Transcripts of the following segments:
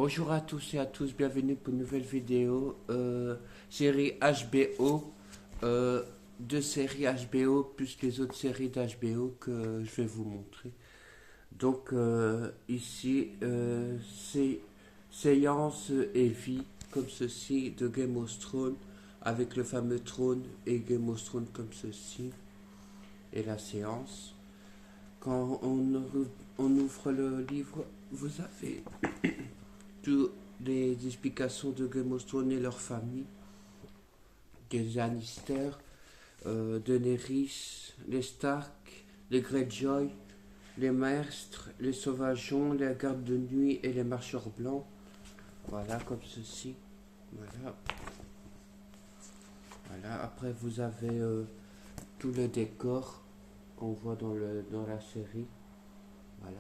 Bonjour à tous et à tous, bienvenue pour une nouvelle vidéo. Série HBO, deux séries HBO plus les autres séries d'HBO que je vais vous montrer. Donc ici, c'est séance et vie comme ceci de Game of Thrones avec le fameux trône et Game of Thrones comme ceci et la séance. Quand on ouvre le livre, vous avez toutes les explications de Game of Thrones et leur famille, des Lannister, Daenerys, les Stark, les Greyjoy, les Maestres, les Sauvageons, les Gardes de Nuit et les Marcheurs Blancs. Voilà, comme ceci. Voilà. Voilà. Après, vous avez tout le décor qu'on voit dans la série. Voilà.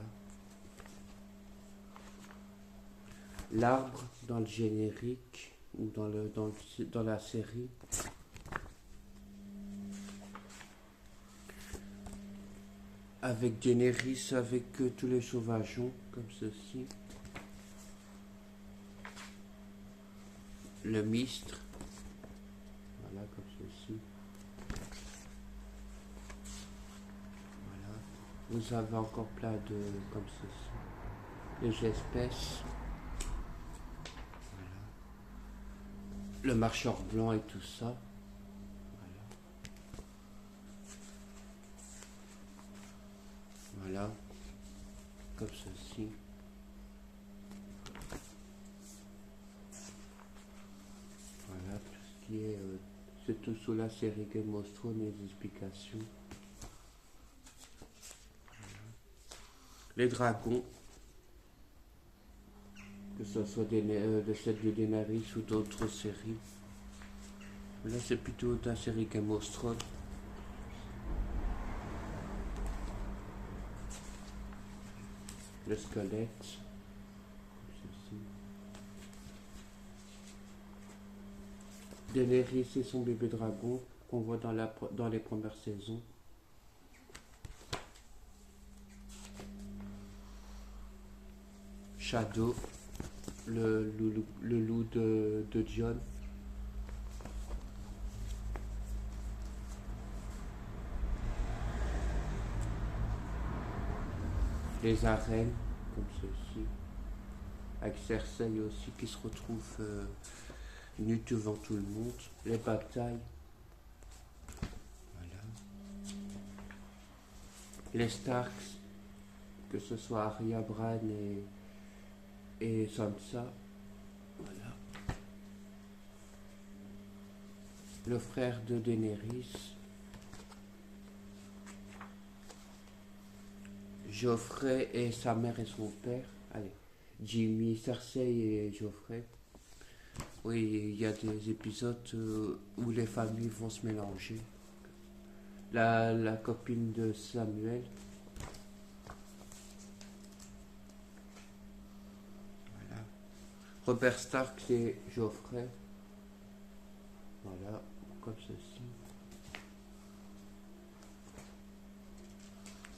L'arbre dans le générique ou dans la série. Avec Daenerys, avec tous les sauvageons, comme ceci. Le mistre. Voilà, comme ceci. Voilà. Vous avez encore plein de... comme ceci. Les espèces. Voilà. Le marcheur blanc et tout ça. Voilà. Voilà. Comme ceci. Voilà, tout ce qui est... c'est tout sous la série Game of Thrones et les explications. Les dragons, que ce soit de celle de Daenerys ou d'autres séries. Là, c'est plutôt de la série Game of Thrones. Le squelette. Ceci. Daenerys et son bébé dragon qu'on voit dans les premières saisons. Shadow, le loup de Jon. Les arènes, comme ceci. Avec Cersei aussi qui se retrouve nue devant tout le monde. Les batailles. Voilà. Les Starks, que ce soit Arya, Bran et Sansa. Voilà. Le frère de Daenerys. Geoffrey et sa mère et son père. Allez. Jimmy, Cersei et Geoffrey. Oui, il y a des épisodes où les familles vont se mélanger. La copine de Samuel. Voilà. Robert Stark et Geoffrey. Voilà, comme ceci.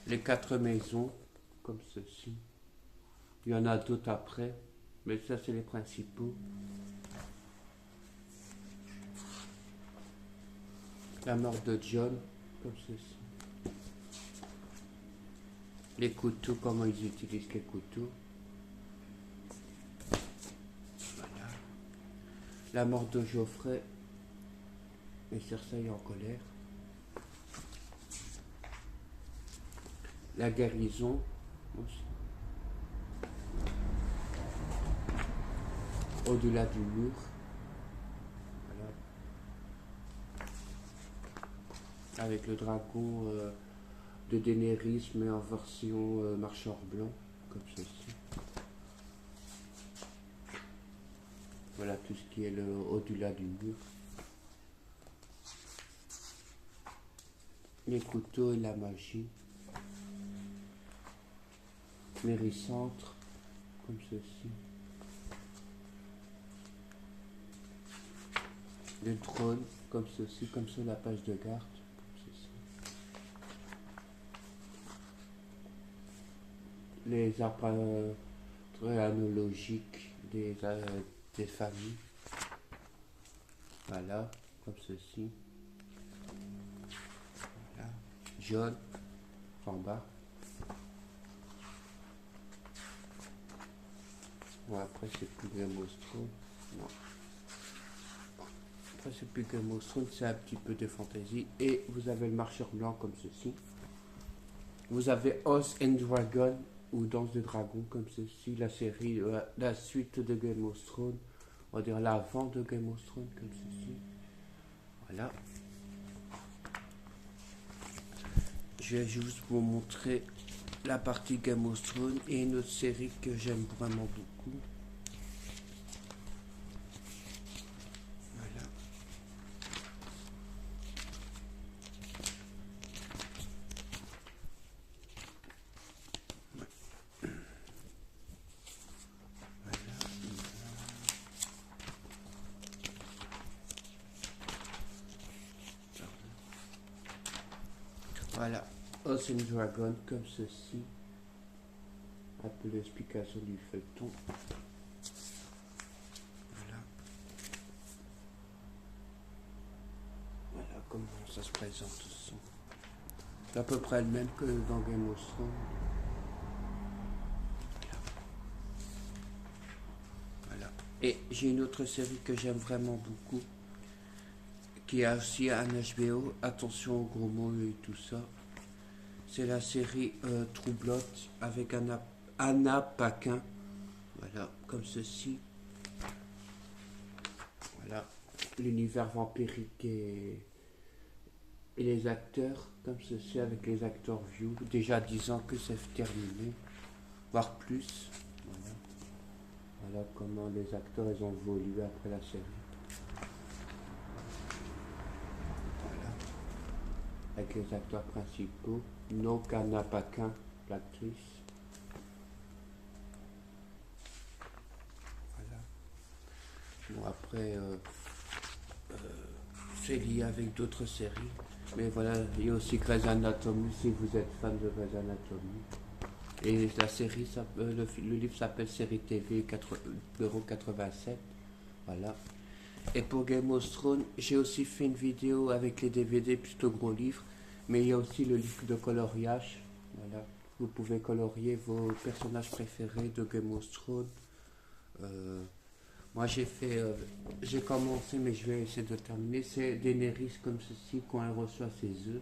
Les 4 maisons, comme ceci. Il y en a d'autres après, mais ça c'est les principaux. La mort de Jon, comme ceci. Les couteaux, comment ils utilisent les couteaux. Voilà. La mort de Geoffrey et Cersei en colère. La guérison aussi. Au-delà du mur. Voilà. Avec le dragon de Daenerys, mais en version marcheur blanc, comme ceci. Voilà tout ce qui est au-delà du mur. Les couteaux et la magie. Mérycentre, comme ceci. Le trône, comme ceci, comme ça la page de garde, comme ceci. Les arbres analogiques des familles. Voilà, comme ceci. Voilà. Jaune, en bas. Bon, après, c'est plus Game of Thrones. Non. Après, c'est plus Game of Thrones, c'est un petit peu de fantaisie. Et vous avez le marcheur blanc comme ceci. Vous avez House and Dragon, ou Danse de Dragon, comme ceci. La série, la suite de Game of Thrones. On va dire l'avant de Game of Thrones, comme ceci. Voilà. Je vais juste vous montrer la partie Game of Thrones et une autre série que j'aime vraiment beaucoup. Voilà. Voilà. House and Dragon, comme ceci. Un peu l'explication du feuilleton. Voilà. Voilà comment ça se présente aussi. C'est à peu près le même que dans Game of Thrones. Voilà. Et j'ai une autre série que j'aime vraiment beaucoup, qui a aussi un HBO. Attention aux gros mots et tout ça. C'est la série True Blood avec Anna Paquin. Voilà, comme ceci. Voilà, l'univers vampirique et les acteurs, comme ceci, avec les acteurs vieux. Déjà 10 ans que c'est terminé, voire plus. Voilà. Voilà comment les acteurs ils ont évolué après la série. Voilà. Avec les acteurs principaux. Donc Anna Paquin, l'actrice. Voilà. Bon après, c'est lié avec d'autres séries. Mais voilà, il y a aussi Grey's Anatomy si vous êtes fan de Grey's Anatomy. Et la série, le livre s'appelle Série TV numéro 87. Voilà. Et pour Game of Thrones, j'ai aussi fait une vidéo avec les DVD, plutôt gros livre. Mais il y a aussi le livre de coloriage. Voilà. Vous pouvez colorier vos personnages préférés de Game of Thrones. Moi j'ai commencé, mais je vais essayer de terminer. C'est Daenerys comme ceci quand elle reçoit ses œufs.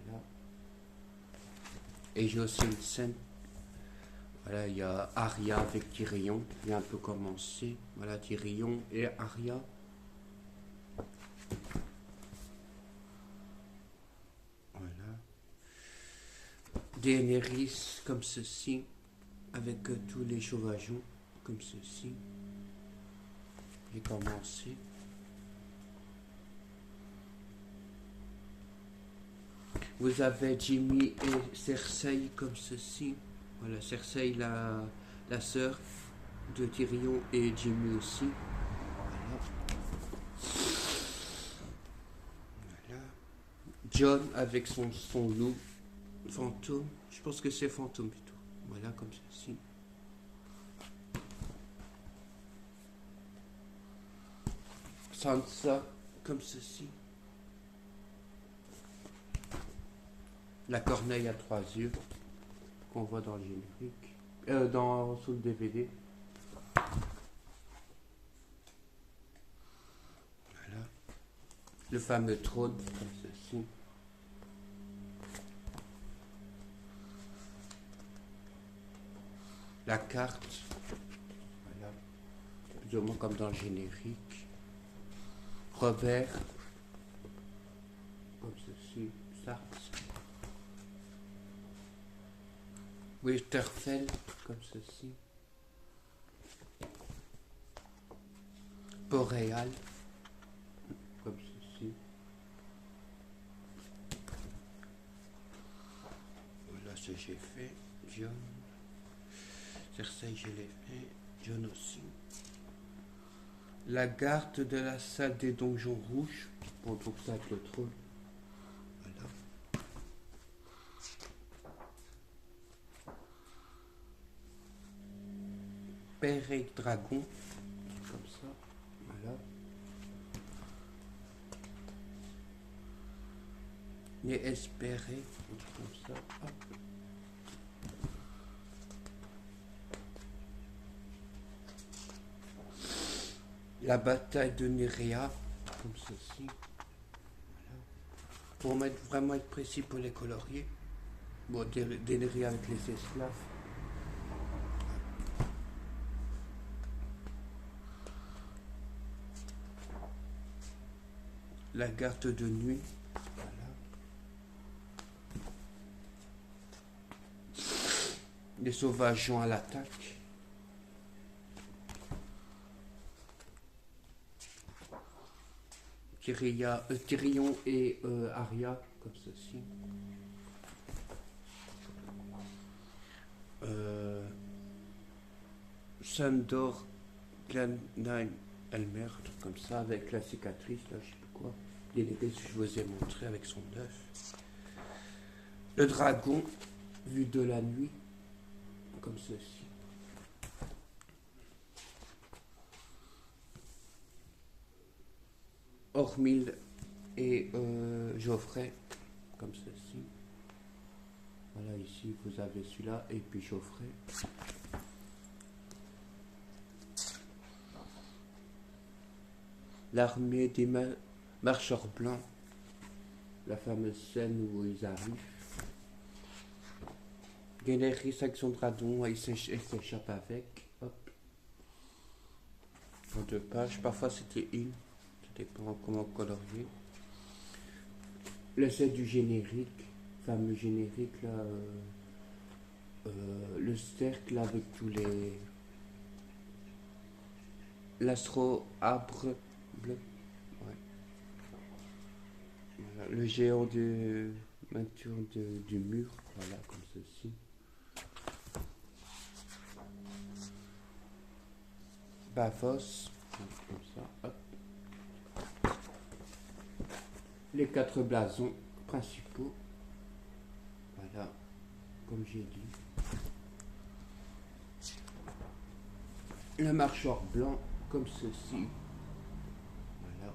Voilà. Et j'ai aussi une scène. Voilà, il y a Arya avec Tyrion. Il a un peu commencé. Voilà, Tyrion et Arya. Voilà. Daenerys comme ceci, avec tous les sauvageons comme ceci. J'ai commencé. Vous avez Jaime et Cersei comme ceci. Voilà, Cersei, la sœur de Tyrion, et Jaime aussi. Voilà. Voilà. Jon avec son loup fantôme. Je pense que c'est fantôme plutôt. Voilà, comme ceci. Sansa comme ceci. La corneille à 3 yeux qu'on voit dans le générique, sous le DVD. Voilà. Le fameux trône comme ceci. La carte. Voilà. Plus ou moins comme dans le générique. Robert, comme ceci, Sartre. Winterfell, comme ceci. Boréal, comme ceci. Voilà ce que j'ai fait. Jon. Cersei, je l'ai fait. Jon aussi. La garde de la salle des donjons rouges. On trouve ça avec le trône. Voilà. Espérer Dragon, comme ça, voilà. Les Espérer, comme ça, hop. La bataille de Nerea, comme ceci. Voilà. Pour vraiment être précis pour les colorier. Bon, des Nerea avec les esclaves. La garde de nuit. Voilà. Les sauvages gens à l'attaque. Tyrion et Arya, comme ceci. Sandor Glenheim Elmer, un truc comme ça, avec la cicatrice, là, je sais plus quoi. L'épée que je vous ai montré avec son œuf. Le dragon, vu de la nuit, comme ceci. Ormil et Geoffrey, comme ceci. Voilà, ici vous avez celui-là et puis Geoffrey. L'armée des marcheurs blancs, la fameuse scène où ils arrivent. Daenerys avec son dragon, elle s'échappe avec. Hop. En 2 pages, parfois c'était une. Ça dépend comment colorier. Le set du générique, fameux générique là, le cercle avec tous les l'astro arbre bleu, ouais. Voilà. Le géant de peinture du mur, voilà comme ceci. Bafos, comme ça, hop. Les 4 blasons principaux, voilà, comme j'ai dit. Le marcheur blanc, comme ceci, voilà.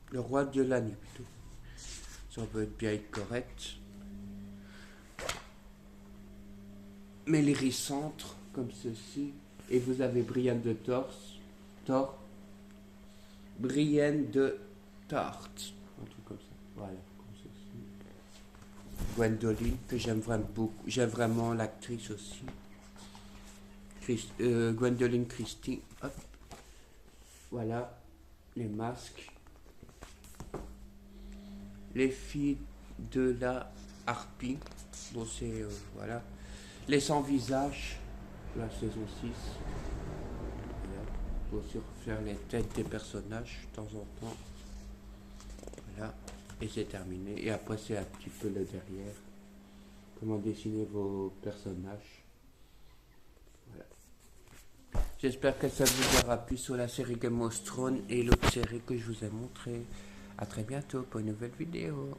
Le roi de la nuit, plutôt. Ça peut être bien être correct. Méléricentre, comme ceci. Et vous avez Brienne de Thor. Brienne de Tarte, un truc comme ça, voilà, comme ceci. Gwendoline, que j'aime vraiment beaucoup, j'aime vraiment l'actrice aussi. Gwendoline Christie, hop. Voilà, les masques. Les filles de la harpie, bon c'est, voilà. Les sans visage, la saison 6. Il faut aussi refaire les têtes des personnages de temps en temps. Voilà, et c'est terminé. Et après c'est un petit peu le derrière. Comment dessiner vos personnages. Voilà. J'espère que ça vous aura plu sur la série Game of Thrones et l'autre série que je vous ai montré. A très bientôt pour une nouvelle vidéo.